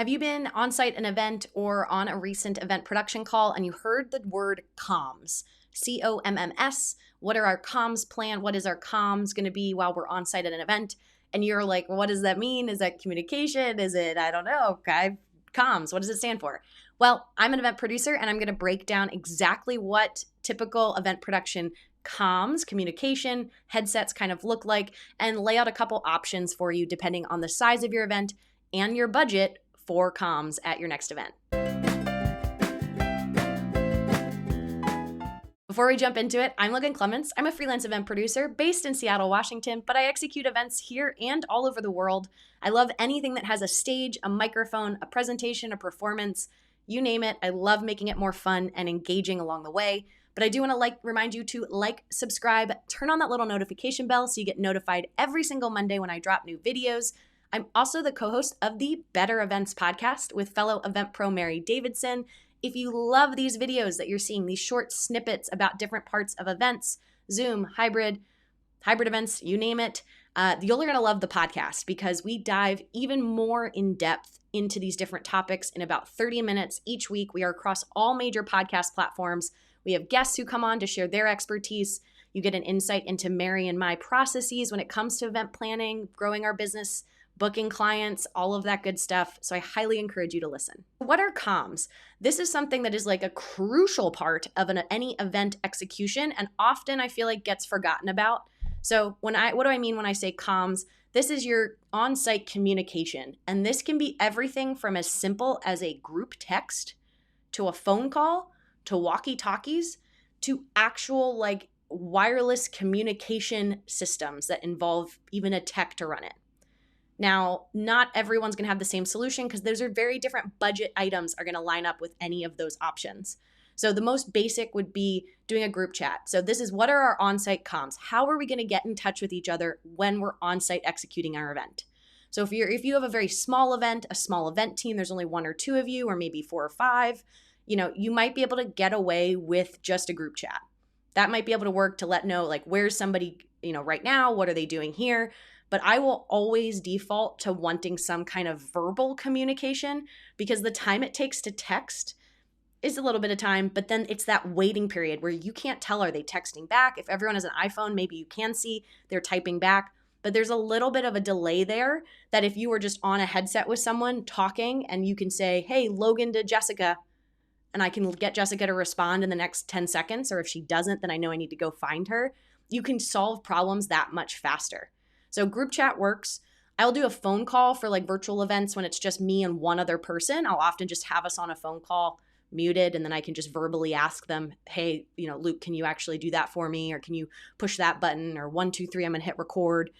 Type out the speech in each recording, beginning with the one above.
Have you been on site an event or on a recent event production call and you heard the word comms? COMMS. What are our comms plan? What is our comms going to be while we're on site at an event? And you're like, well, what does that mean? Is that communication? Is it, I don't know, okay, comms? What does it stand for? Well, I'm an event producer and I'm going to break down exactly what typical event production comms, communication, headsets kind of look like, and lay out a couple options for you depending on the size of your event and your budget for comms at your next event. Before we jump into it, I'm Logan Clements. I'm a freelance event producer based in Seattle, Washington, but I execute events here and all over the world. I love anything that has a stage, a microphone, a presentation, a performance, you name it. I love making it more fun and engaging along the way. But I do want to remind you to subscribe, turn on that little notification bell so you get notified every single Monday when I drop new videos. I'm also the co-host of the Better Events podcast with fellow event pro Mary Davidson. If you love these videos that you're seeing, these short snippets about different parts of events, Zoom, hybrid events, you name it, you're going to love the podcast because we dive even more in depth into these different topics in about 30 minutes each week. We are across all major podcast platforms. We have guests who come on to share their expertise. You get an insight into Mary and my processes when it comes to event planning, growing our business, booking clients, all of that good stuff. So I highly encourage you to listen. What are comms? This is something that is like a crucial part of any event execution and often I feel like gets forgotten about. So what do I mean when I say comms? This is your on-site communication. And this can be everything from as simple as a group text to a phone call to walkie-talkies to actual wireless communication systems that involve even a tech to run it. Now, not everyone's going to have the same solution because those are very different budget items are going to line up with any of those options. So the most basic would be doing a group chat. So this is what are our on-site comms? How are we going to get in touch with each other when we're on-site executing our event? So if you have a very small event, a small event team, there's only one or two of you or maybe 4 or 5, you might be able to get away with just a group chat. That might be able to work to let know where's somebody, right now, what are they doing here? But I will always default to wanting some kind of verbal communication because the time it takes to text is a little bit of time, but then it's that waiting period where you can't tell, are they texting back? If everyone has an iPhone, maybe you can see they're typing back, but there's a little bit of a delay there that if you were just on a headset with someone talking and you can say, hey, Logan to Jessica, and I can get Jessica to respond in the next 10 seconds, or if she doesn't, then I know I need to go find her. You can solve problems that much faster. So group chat works. I'll do a phone call for virtual events when it's just me and one other person. I'll often just have us on a phone call muted and then I can just verbally ask them, hey, Luke, can you actually do that for me? Or can you push that button? Or 1, 2, 3, I'm going to hit record.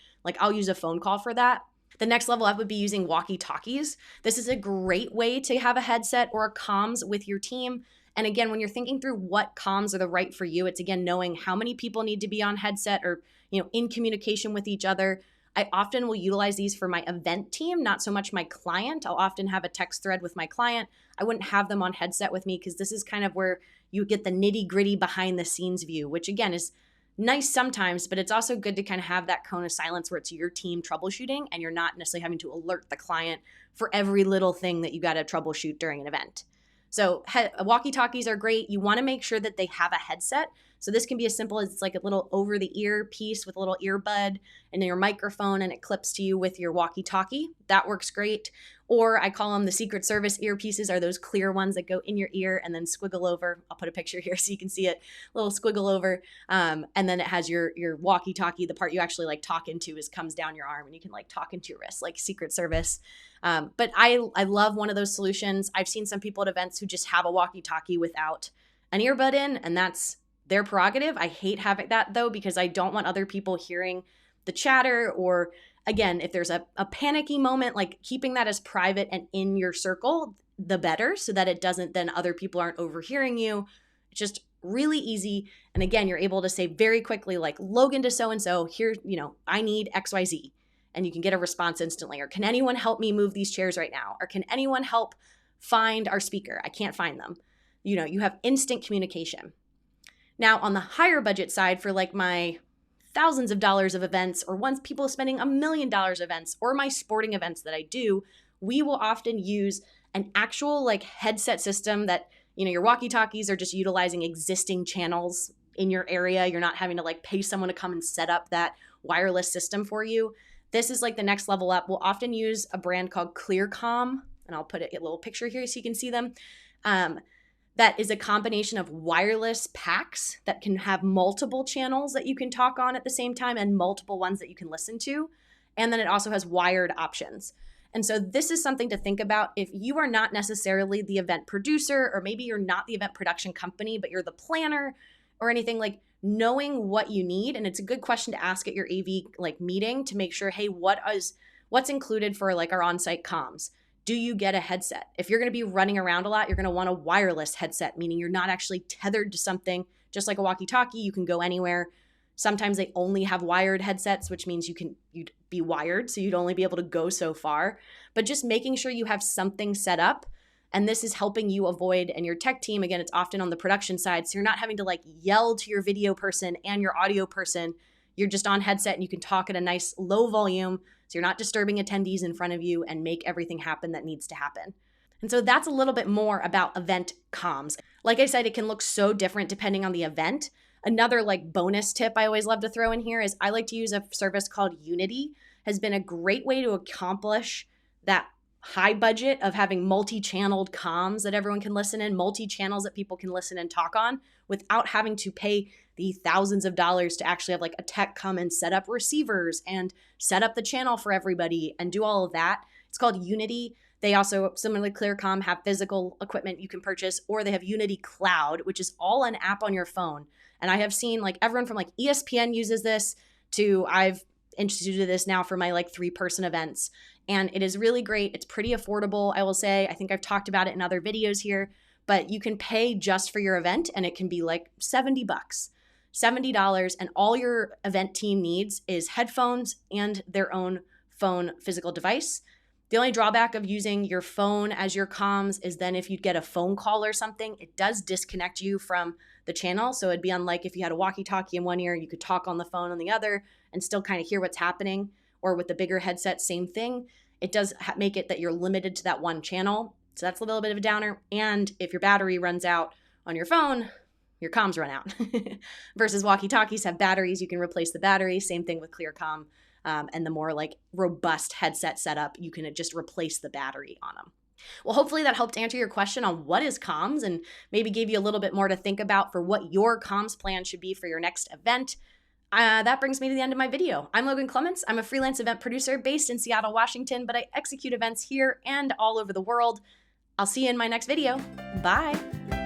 I'll use a phone call for that. The next level up would be using walkie-talkies. This is a great way to have a headset or a comms with your team. And again, when you're thinking through what comms are the right for you, it's again knowing how many people need to be on headset or in communication with each other. I often will utilize these for my event team, not so much my client. I'll often have a text thread with my client. I wouldn't have them on headset with me because this is kind of where you get the nitty-gritty behind the scenes view, which again is nice sometimes, but it's also good to kind of have that cone of silence where it's your team troubleshooting and you're not necessarily having to alert the client for every little thing that you got to troubleshoot during an event. So walkie-talkies are great. You want to make sure that they have a headset. So this can be as simple as it's a little over-the-ear piece with a little earbud and your microphone and it clips to you with your walkie-talkie. That works great. Or I call them the Secret Service earpieces, are those clear ones that go in your ear and then squiggle over. I'll put a picture here so you can see it, a little squiggle over. And then it has your walkie-talkie. The part you actually talk into comes down your arm and you can talk into your wrist like Secret Service. But I love one of those solutions. I've seen some people at events who just have a walkie-talkie without an earbud in, and that's their prerogative. I hate having that though, because I don't want other people hearing the chatter or again, if there's a panicky moment, keeping that as private and in your circle, the better so that it doesn't, then other people aren't overhearing you. It's just really easy. And again, you're able to say very quickly, Logan to so-and-so here, I need XYZ. And you can get a response instantly. Or can anyone help me move these chairs right now? Or can anyone help find our speaker? I can't find them. You have instant communication. Now on the higher budget side for my thousands of dollars of events or once people spending $1 million events or my sporting events that I do, we will often use an actual like headset system that, your walkie-talkies are just utilizing existing channels in your area. You're not having to like pay someone to come and set up that wireless system for you. This is like the next level up. We'll often use a brand called ClearComm, and I'll put a little picture here so you can see them. That is a combination of wireless packs that can have multiple channels that you can talk on at the same time and multiple ones that you can listen to. And then it also has wired options. And so this is something to think about if you are not necessarily the event producer, or maybe you're not the event production company, but you're the planner or anything, like knowing what you need. And it's a good question to ask at your AV like meeting to make sure, hey, what's included for like our on-site comms? Do you get a headset? If you're going to be running around a lot, you're going to want a wireless headset, meaning you're not actually tethered to something. Just like a walkie-talkie, you can go anywhere. Sometimes they only have wired headsets, which means you'd be wired, so you'd only be able to go so far. But just making sure you have something set up, and this is helping you avoid, and your tech team, again, it's often on the production side, so you're not having to like yell to your video person and your audio person. You're just on headset and you can talk at a nice low volume, so you're not disturbing attendees in front of you, and make everything happen that needs to happen. And so that's a little bit more about event comms. Like I said, it can look so different depending on the event. Another like bonus tip I always love to throw in here is I like to use a service called Unity. Has been a great way to accomplish that high budget of having multi-channeled comms that everyone can listen in, multi-channels that people can listen and talk on without having to pay the thousands of dollars to actually have like a tech come and set up receivers and set up the channel for everybody and do all of that. It's called Unity. They also, similarly ClearComm, have physical equipment you can purchase, or they have Unity Cloud, which is all an app on your phone. And I have seen like everyone from like ESPN uses this to I've instituted this now for my like 3-person events. And it is really great. It's pretty affordable, I will say. I think I've talked about it in other videos here, but you can pay just for your event and it can be like $70, $70. And all your event team needs is headphones and their own phone physical device. The only drawback of using your phone as your comms is then if you get a phone call or something, it does disconnect you from the channel. So it'd be unlike if you had a walkie-talkie in one ear, you could talk on the phone on the other and still kind of hear what's happening. Or with the bigger headset, same thing. It does make it that you're limited to that one channel. So that's a little bit of a downer. And if your battery runs out on your phone, your comms run out. Versus walkie-talkies have batteries. You can replace the battery. Same thing with ClearComm. And the more like robust headset setup, you can just replace the battery on them. Well, hopefully that helped answer your question on what is comms and maybe gave you a little bit more to think about for what your comms plan should be for your next event. That brings me to the end of my video. I'm Logan Clements. I'm a freelance event producer based in Seattle, Washington, but I execute events here and all over the world. I'll see you in my next video. Bye.